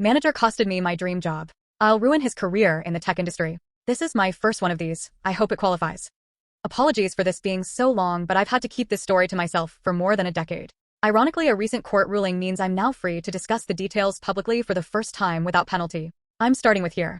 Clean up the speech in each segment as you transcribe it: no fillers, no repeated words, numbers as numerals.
Manager costed me my dream job. I'll ruin his career in the tech industry. This is my first one of these. I hope it qualifies. Apologies for this being so long, but I've had to keep this story to myself for more than a decade. Ironically, a recent court ruling means I'm now free to discuss the details publicly for the first time without penalty. I'm starting with here.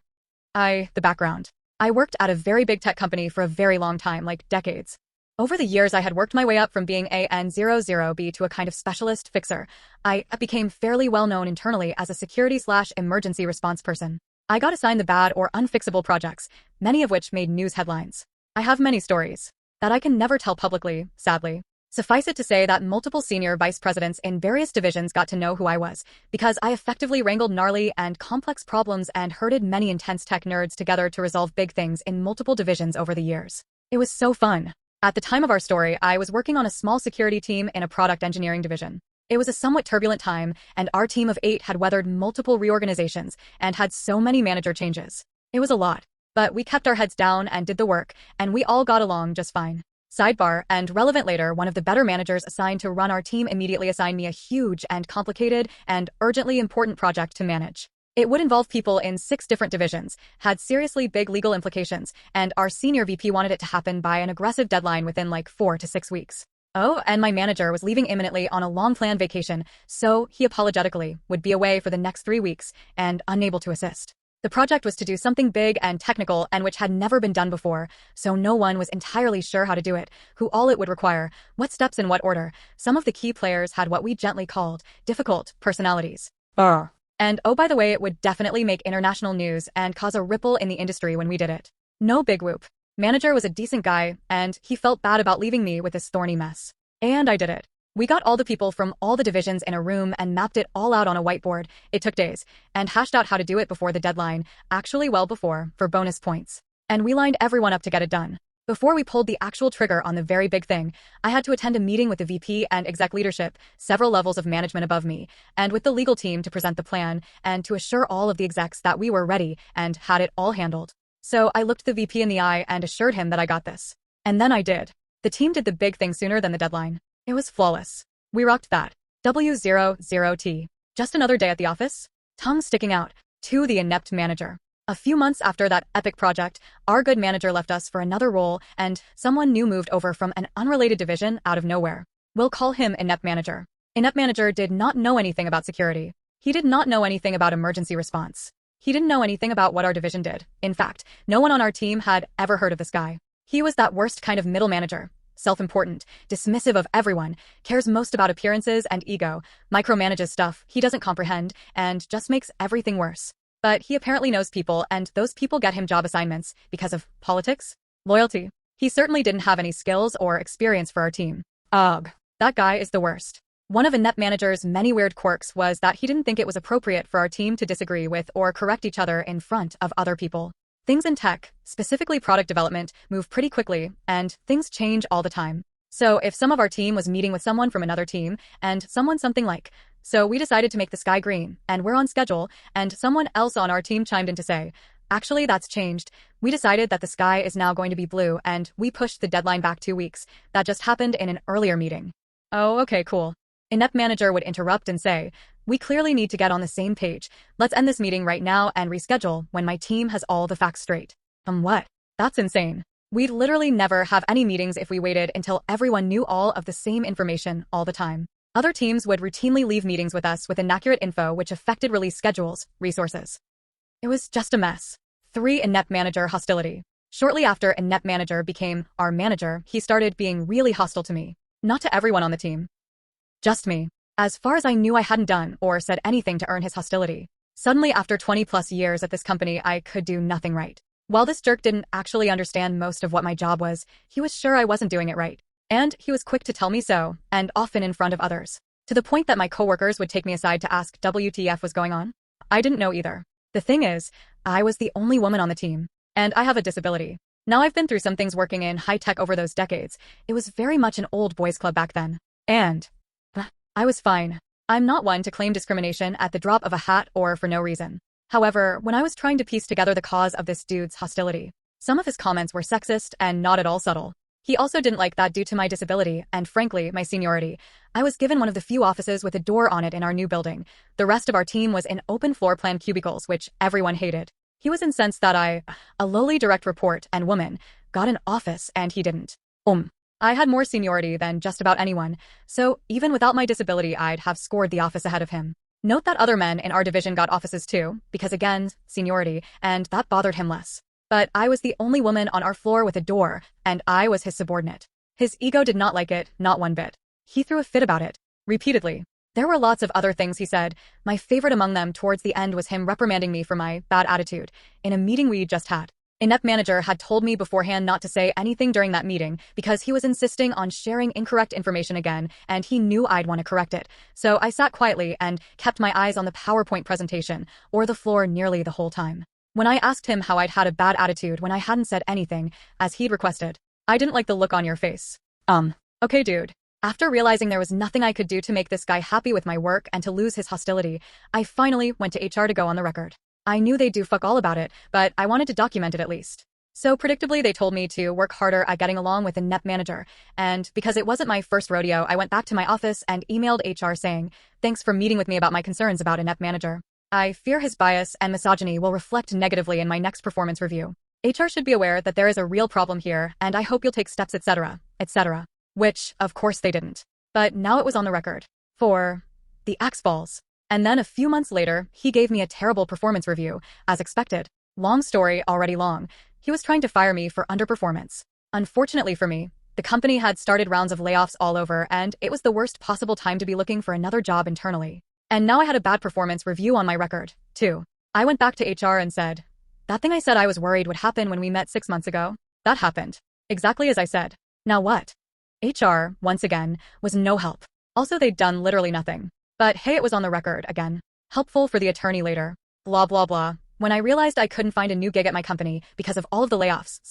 The background. I worked at a very big tech company for a very long time, like decades. Over the years, I had worked my way up from being a N00B to a kind of specialist fixer. I became fairly well known internally as a security/emergency response person. I got assigned the bad or unfixable projects, many of which made news headlines. I have many stories that I can never tell publicly, sadly. Suffice it to say that multiple senior vice presidents in various divisions got to know who I was, because I effectively wrangled gnarly and complex problems and herded many intense tech nerds together to resolve big things in multiple divisions over the years. It was so fun. At the time of our story, I was working on a small security team in a product engineering division. It was a somewhat turbulent time, and our team of 8 had weathered multiple reorganizations and had so many manager changes. It was a lot, but we kept our heads down and did the work, and we all got along just fine. Sidebar, and relevant later, one of the better managers assigned to run our team immediately assigned me a huge and complicated and urgently important project to manage. It would involve people in 6 different divisions, had seriously big legal implications, and our senior VP wanted it to happen by an aggressive deadline within like 4 to 6 weeks. Oh, and my manager was leaving imminently on a long-planned vacation, so he apologetically would be away for the next 3 weeks and unable to assist. The project was to do something big and technical and which had never been done before, so no one was entirely sure how to do it, who all it would require, what steps in what order. Some of the key players had what we gently called difficult personalities. And oh, by the way, it would definitely make international news and cause a ripple in the industry when we did it. No big whoop. Manager was a decent guy, and he felt bad about leaving me with this thorny mess. And I did it. We got all the people from all the divisions in a room and mapped it all out on a whiteboard. It took days, and hashed out how to do it before the deadline, actually well before, for bonus points. And we lined everyone up to get it done. Before we pulled the actual trigger on the very big thing, I had to attend a meeting with the VP and exec leadership, several levels of management above me, and with the legal team to present the plan and to assure all of the execs that we were ready and had it all handled. So I looked the VP in the eye and assured him that I got this. And then I did. The team did the big thing sooner than the deadline. It was flawless. We rocked that. W00T. Just another day at the office? Tongue sticking out. To the inept manager. A few months after that epic project, our good manager left us for another role, and someone new moved over from an unrelated division out of nowhere. We'll call him Inept Manager. Inept Manager did not know anything about security. He did not know anything about emergency response. He didn't know anything about what our division did. In fact, no one on our team had ever heard of this guy. He was that worst kind of middle manager. Self-important, dismissive of everyone, cares most about appearances and ego, micromanages stuff he doesn't comprehend, and just makes everything worse. But he apparently knows people, and those people get him job assignments because of politics? Loyalty. He certainly didn't have any skills or experience for our team. Ugh. That guy is the worst. One of Inept Manager's many weird quirks was that he didn't think it was appropriate for our team to disagree with or correct each other in front of other people. Things in tech, specifically product development, move pretty quickly, and things change all the time. So if some of our team was meeting with someone from another team, and someone something like, so we decided to make the sky green, and we're on schedule, and someone else on our team chimed in to say, actually that's changed. We decided that the sky is now going to be blue, and we pushed the deadline back 2 weeks. That just happened in an earlier meeting. Oh, okay, cool. Inept Manager would interrupt and say, we clearly need to get on the same page. Let's end this meeting right now and reschedule when my team has all the facts straight. What? That's insane. We'd literally never have any meetings if we waited until everyone knew all of the same information all the time. Other teams would routinely leave meetings with us with inaccurate info which affected release schedules, resources. It was just a mess. 3. Inept Manager hostility. Shortly after Inept Manager became our manager, he started being really hostile to me. Not to everyone on the team. Just me. As far as I knew, I hadn't done or said anything to earn his hostility. Suddenly, after 20+ years at this company, I could do nothing right. While this jerk didn't actually understand most of what my job was, he was sure I wasn't doing it right. And he was quick to tell me so, and often in front of others. To the point that my coworkers would take me aside to ask WTF was going on. I didn't know either. The thing is, I was the only woman on the team, and I have a disability. Now I've been through some things working in high tech over those decades. It was very much an old boys club back then. And I was fine. I'm not one to claim discrimination at the drop of a hat or for no reason. However, when I was trying to piece together the cause of this dude's hostility, some of his comments were sexist and not at all subtle. He also didn't like that due to my disability and, frankly, my seniority. I was given one of the few offices with a door on it in our new building. The rest of our team was in open floor plan cubicles, which everyone hated. He was incensed that I, a lowly direct report and woman, got an office and he didn't. I had more seniority than just about anyone, so even without my disability I'd have scored the office ahead of him. Note that other men in our division got offices too, because again, seniority, and that bothered him less. But I was the only woman on our floor with a door, and I was his subordinate. His ego did not like it, not one bit. He threw a fit about it, repeatedly. There were lots of other things he said. My favorite among them towards the end was him reprimanding me for my bad attitude in a meeting we'd just had. Inept manager had told me beforehand not to say anything during that meeting because he was insisting on sharing incorrect information again and he knew I'd want to correct it. So I sat quietly and kept my eyes on the PowerPoint presentation or the floor nearly the whole time. When I asked him how I'd had a bad attitude when I hadn't said anything, as he'd requested, I didn't like the look on your face. Okay dude. After realizing there was nothing I could do to make this guy happy with my work and to lose his hostility, I finally went to HR to go on the record. I knew they'd do fuck all about it, but I wanted to document it at least. So predictably, they told me to work harder at getting along with the inept manager, and because it wasn't my first rodeo, I went back to my office and emailed HR saying, thanks for meeting with me about my concerns about inept manager. I fear his bias and misogyny will reflect negatively in my next performance review. HR should be aware that there is a real problem here, and I hope you'll take steps, etc., etc. Which, of course, they didn't. But now it was on the record. For the Axe Balls. And then a few months later, he gave me a terrible performance review, as expected. Long story, already long. He was trying to fire me for underperformance. Unfortunately for me, the company had started rounds of layoffs all over, and it was the worst possible time to be looking for another job internally. And now I had a bad performance review on my record, too. I went back to HR and said, that thing I said I was worried would happen when we met 6 months ago, that happened. Exactly as I said. Now what? HR, once again, was no help. Also, they'd done literally nothing. But hey, it was on the record again. Helpful for the attorney later. Blah, blah, blah. When I realized I couldn't find a new gig at my company because of all of the layoffs,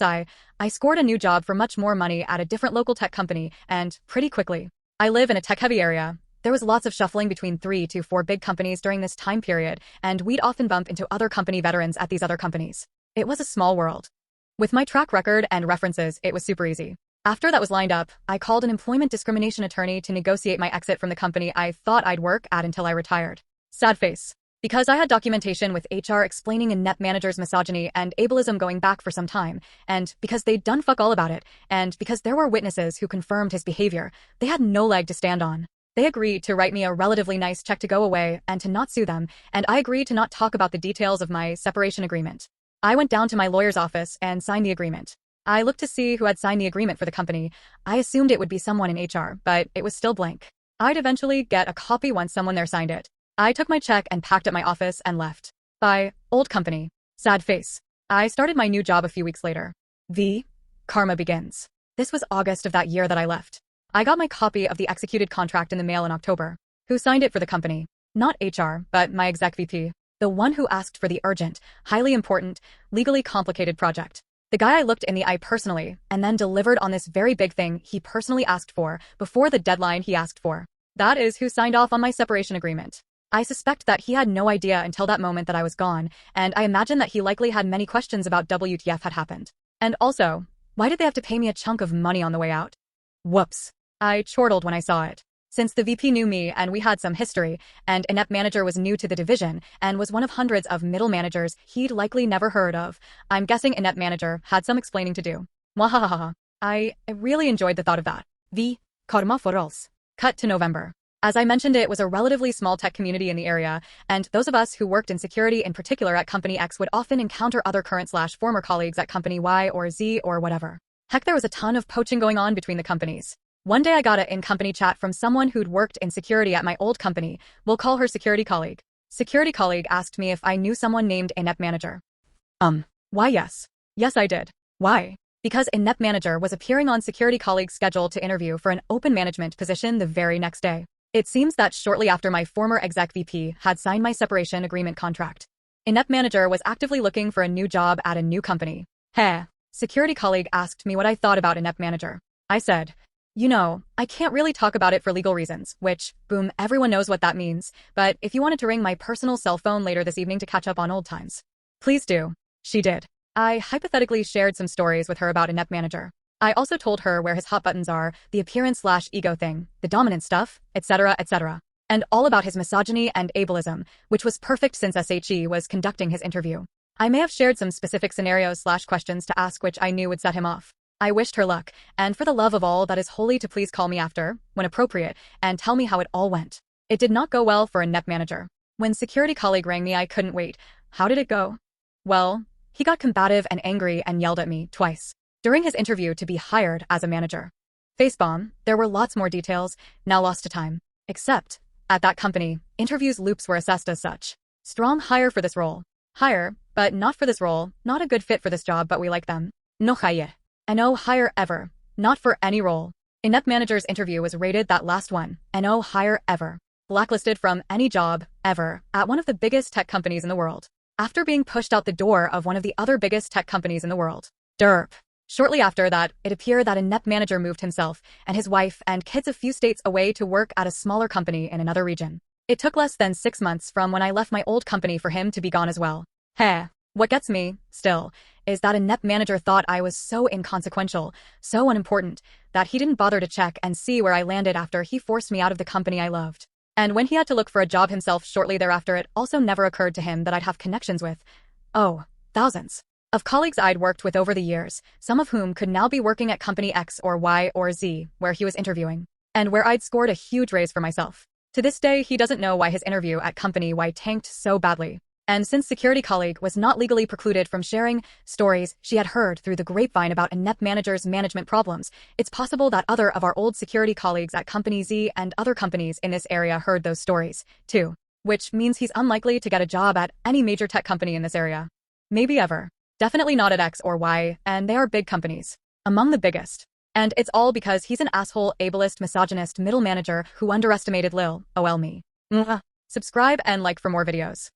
I scored a new job for much more money at a different local tech company, and pretty quickly. I live in a tech-heavy area. There was lots of shuffling between 3 to 4 big companies during this time period, and we'd often bump into other company veterans at these other companies. It was a small world. With my track record and references, it was super easy. After that was lined up, I called an employment discrimination attorney to negotiate my exit from the company I thought I'd work at until I retired. Sad face. Because I had documentation with HR explaining inept manager's misogyny and ableism going back for some time, and because they'd done fuck all about it, and because there were witnesses who confirmed his behavior, they had no leg to stand on. They agreed to write me a relatively nice check to go away and to not sue them, and I agreed to not talk about the details of my separation agreement. I went down to my lawyer's office and signed the agreement. I looked to see who had signed the agreement for the company. I assumed it would be someone in HR, but it was still blank. I'd eventually get a copy once someone there signed it. I took my check and packed up my office and left. Bye, old company. Sad face. I started my new job a few weeks later. The karma begins. This was August of that year that I left. I got my copy of the executed contract in the mail in October. Who signed it for the company? Not HR, but my exec VP. The one who asked for the urgent, highly important, legally complicated project. The guy I looked in the eye personally, and then delivered on this very big thing he personally asked for, before the deadline he asked for. That is who signed off on my separation agreement. I suspect that he had no idea until that moment that I was gone, and I imagine that he likely had many questions about WTF had happened. And also, why did they have to pay me a chunk of money on the way out? Whoops. I chortled when I saw it. Since the VP knew me and we had some history, and inept manager was new to the division and was one of hundreds of middle managers he'd likely never heard of, I'm guessing inept manager had some explaining to do. Mwahahaha. I really enjoyed the thought of that. The karma for us. Cut to November. As I mentioned, it was a relatively small tech community in the area, and those of us who worked in security in particular at Company X would often encounter other current/former colleagues at Company Y or Z or whatever. Heck, there was a ton of poaching going on between the companies. One day I got an in-company chat from someone who'd worked in security at my old company. We'll call her security colleague. Security colleague asked me if I knew someone named inept manager. Why yes. Yes I did. Why? Because inept manager was appearing on security colleague's schedule to interview for an open management position the very next day. It seems that shortly after my former exec VP had signed my separation agreement contract, inept manager was actively looking for a new job at a new company. Heh. Security colleague asked me what I thought about inept manager. I said, you know, I can't really talk about it for legal reasons, which, boom, everyone knows what that means, but if you wanted to ring my personal cell phone later this evening to catch up on old times, please do. She did. I hypothetically shared some stories with her about inept manager. I also told her where his hot buttons are, the appearance/ego thing, the dominant stuff, etc., etc. And all about his misogyny and ableism, which was perfect since SHE was conducting his interview. I may have shared some specific scenarios/questions to ask which I knew would set him off. I wished her luck, and for the love of all that is holy to please call me after, when appropriate, and tell me how it all went. It did not go well for a NEP manager. When security colleague rang me, I couldn't wait. How did it go? Well, he got combative and angry and yelled at me twice during his interview to be hired as a manager. Facebomb, there were lots more details, now lost to time. Except, at that company, interviews loops were assessed as such. Strong hire for this role. Hire, but not for this role, not a good fit for this job, but we like them. No hire. No hire ever. Not for any role. A NEP manager's interview was rated that last one, no hire ever. Blacklisted from any job, ever, at one of the biggest tech companies in the world. After being pushed out the door of one of the other biggest tech companies in the world. Derp. Shortly after that, it appeared that a NEP manager moved himself and his wife and kids a few states away to work at a smaller company in another region. It took less than 6 months from when I left my old company for him to be gone as well. Heh. What gets me, still, is that a NEP manager thought I was so inconsequential, so unimportant, that he didn't bother to check and see where I landed after he forced me out of the company I loved. And when he had to look for a job himself shortly thereafter, it also never occurred to him that I'd have connections with, thousands of colleagues I'd worked with over the years, some of whom could now be working at company X or Y or Z, where he was interviewing, and where I'd scored a huge raise for myself. To this day, he doesn't know why his interview at company Y tanked so badly. And since security colleague was not legally precluded from sharing stories she had heard through the grapevine about a NEP manager's management problems, it's possible that other of our old security colleagues at Company Z and other companies in this area heard those stories, too. Which means he's unlikely to get a job at any major tech company in this area. Maybe ever. Definitely not at X or Y, and they are big companies. Among the biggest. And it's all because he's an asshole, ableist, misogynist middle manager who underestimated Lil, me. Subscribe and like for more videos.